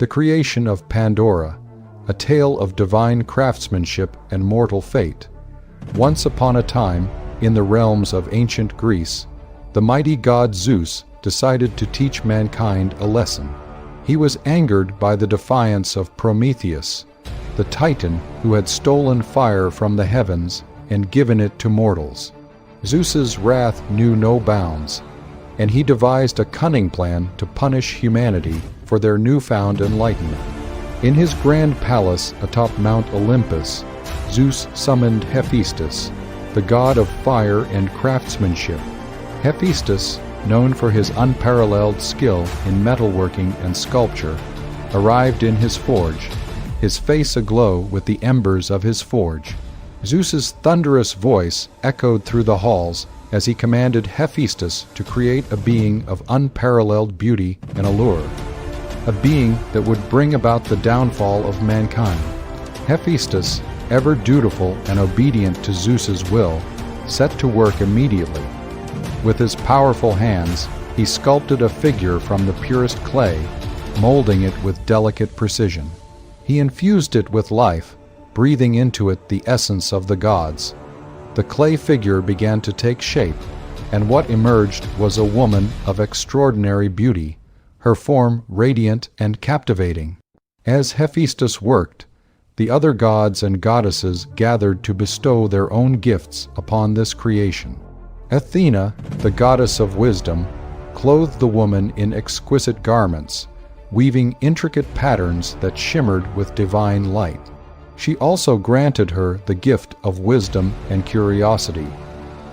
The creation of Pandora, a tale of divine craftsmanship and mortal fate. Once upon a time, in the realms of ancient Greece, the mighty god Zeus decided to teach mankind a lesson. He was angered by the defiance of Prometheus, the Titan who had stolen fire from the heavens and given it to mortals. Zeus's wrath knew no bounds, and he devised a cunning plan to punish humanity for their newfound enlightenment. In his grand palace atop Mount Olympus, Zeus summoned Hephaestus, the god of fire and craftsmanship. Hephaestus, known for his unparalleled skill in metalworking and sculpture, arrived in his forge, his face aglow with the embers of his forge. Zeus's thunderous voice echoed through the halls as he commanded Hephaestus to create a being of unparalleled beauty and allure, a being that would bring about the downfall of mankind. Hephaestus, ever dutiful and obedient to Zeus's will, set to work immediately. With his powerful hands, he sculpted a figure from the purest clay, molding it with delicate precision. He infused it with life, breathing into it the essence of the gods. The clay figure began to take shape, and what emerged was a woman of extraordinary beauty, her form radiant and captivating. As Hephaestus worked, the other gods and goddesses gathered to bestow their own gifts upon this creation. Athena, the goddess of wisdom, clothed the woman in exquisite garments, weaving intricate patterns that shimmered with divine light. She also granted her the gift of wisdom and curiosity,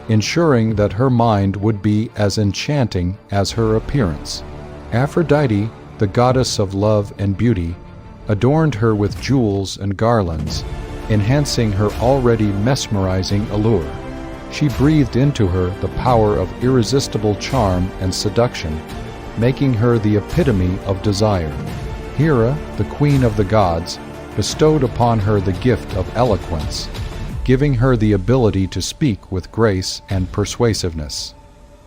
ensuring that her mind would be as enchanting as her appearance. Aphrodite, the goddess of love and beauty, adorned her with jewels and garlands, enhancing her already mesmerizing allure. She breathed into her the power of irresistible charm and seduction, making her the epitome of desire. Hera, the queen of the gods, bestowed upon her the gift of eloquence, giving her the ability to speak with grace and persuasiveness.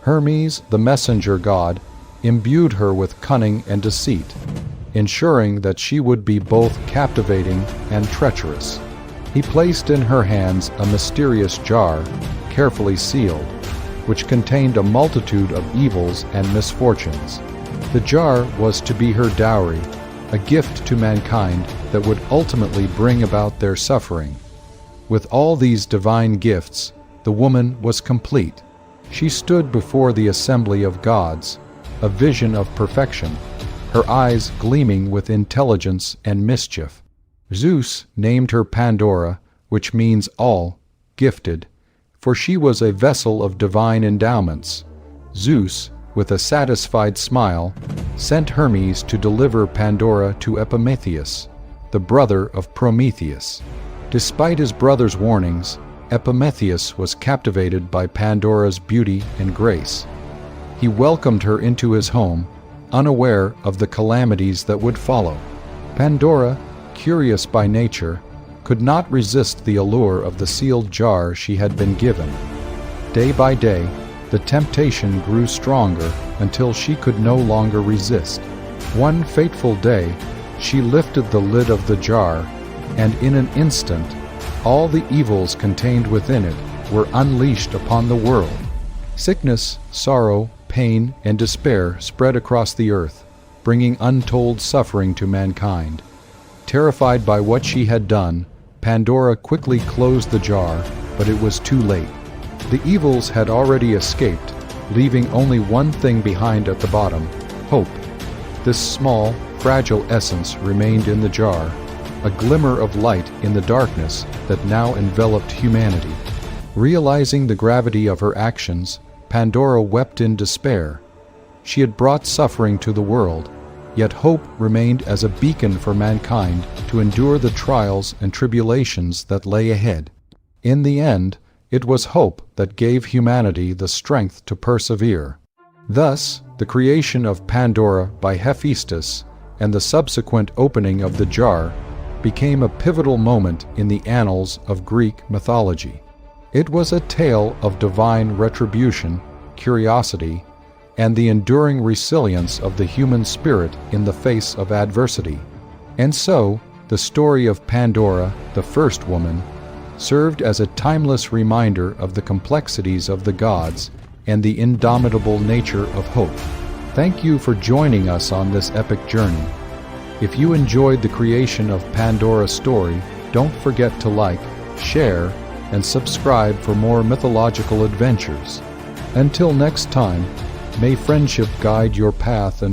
Hermes, the messenger god, imbued her with cunning and deceit, ensuring that she would be both captivating and treacherous. He placed in her hands a mysterious jar, carefully sealed, which contained a multitude of evils and misfortunes. The jar was to be her dowry, a gift to mankind that would ultimately bring about their suffering. With all these divine gifts, the woman was complete. She stood before the assembly of gods, a vision of perfection, her eyes gleaming with intelligence and mischief. Zeus named her Pandora, which means all, gifted, for she was a vessel of divine endowments. Zeus, with a satisfied smile, sent Hermes to deliver Pandora to Epimetheus, the brother of Prometheus. Despite his brother's warnings, Epimetheus was captivated by Pandora's beauty and grace. He welcomed her into his home, unaware of the calamities that would follow. Pandora, curious by nature, could not resist the allure of the sealed jar she had been given. Day by day, the temptation grew stronger until she could no longer resist. One fateful day, she lifted the lid of the jar, and in an instant, all the evils contained within it were unleashed upon the world. Sickness, sorrow, pain, and despair spread across the earth, bringing untold suffering to mankind. Terrified by what she had done, Pandora quickly closed the jar, but it was too late. The evils had already escaped, leaving only one thing behind at the bottom: hope. This small, fragile essence remained in the jar, a glimmer of light in the darkness that now enveloped humanity. Realizing the gravity of her actions, Pandora wept in despair. She had brought suffering to the world, yet hope remained as a beacon for mankind to endure the trials and tribulations that lay ahead. In the end, it was hope that gave humanity the strength to persevere. Thus, the creation of Pandora by Hephaestus and the subsequent opening of the jar became a pivotal moment in the annals of Greek mythology. It was a tale of divine retribution, curiosity, and the enduring resilience of the human spirit in the face of adversity. And so, the story of Pandora, the first woman, served as a timeless reminder of the complexities of the gods and the indomitable nature of hope. Thank you for joining us on this epic journey. If you enjoyed the creation of Pandora's story, don't forget to like, share, and subscribe for more mythological adventures. Until next time, may friendship guide your path and